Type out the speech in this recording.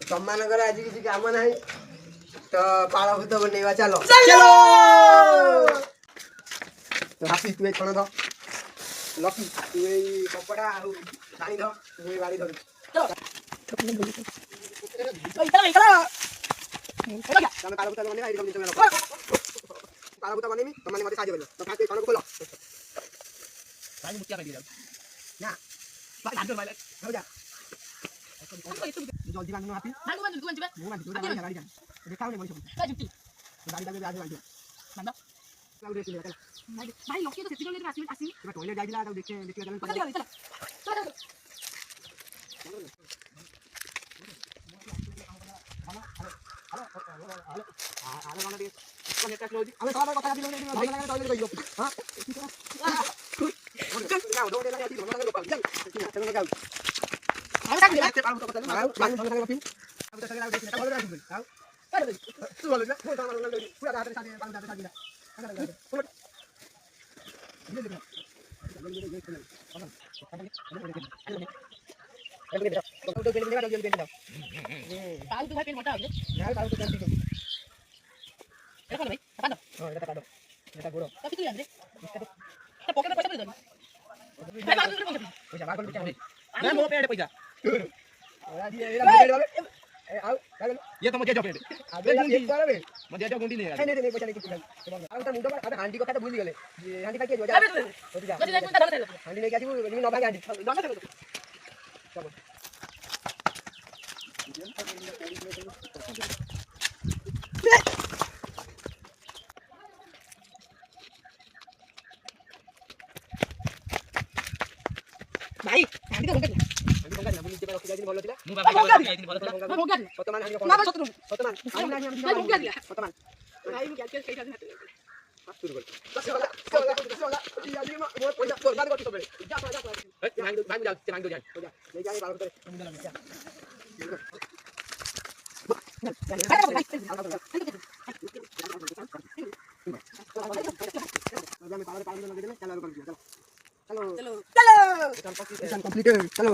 ତମାନଙ୍କର ଆଜି କିଛି କାମ ନାହିଁ ତ ପାଳ ଭୂତ ବନେଇବା ଚାଲ ତ ହାପି ତୁ ଛଣ ଧ ଲକି ତୁ ଏଇ କପଡ଼ା ଆଉ ପାଣି ଧ ତୁ ଏଇ ବାଡ଼ି ଧରୁ ତମେ ପାଳ ଭୂତ ବନେଇବା ଏଇଠି ତମେ ପାଳ ଭୂତ ବନେଇବି ତମେ ମତେ ସାହାଯ୍ୟ କରିବ ତ ଫାଷ୍ଟ ଛଣକୁ ଖୋଲ ପାଣି ମୁତିଆ ପାଇ ଯାଉ ନା ପାଣି ହାତ ମାଇଲେ ହଉ ଯା जल्दी बांधनो हापी बांधो बांधो तू बांधबे मु बांधो गाड़ी गाड़ी जा देखाओ ने मई सब का जुटी गाड़ी दागे आज बांधो बांधो लाउ दे चले भाई लोके तो सेती ले आसी आसी टॉयलेट जाइला तो देखे देखे चल चल चल हेलो वाला दे कौन नेट स्लो जी हमें सारा কথা দিলো নে ভালো লাগে টয়লেট গইও हां जाओ दो दे लगा दी भालो লাগে चल चल लगाओ আমি থাকি না পারবো তো কথা না বানি ভালো লাগে পিন আমি তো থাকি না দেখি না ভালো রাখবি আও তুই ভালো না তুই ভালো লাগে পুরো রাতে সাথে পানি দাতে থাকি না ये तो मुझे जॉब दे अबे ये करबे मुझे जॉब गुंडी नहीं नहीं पैसा नहीं आ तो मुंडो अबे हांडी कथा भूल गेले हांडी खाके जा हांडी लेके आसी नि न भाई हांडी भाई हांडी तो मुंडो ना बुली जेबा रखि जाई भलो थिला मु बाबा जाई भलो थिला वर्तमान हांडी ना वर्तमान वर्तमान भाई मु क्या कैसा दिन शुरू कर बस या ये मोर पैसा बर्बाद कर तो बे जा ए मांग जा ले जाए बाल करे मुंडा लग जा चलो चलो चलो चलो चलो कंप्लीट चलो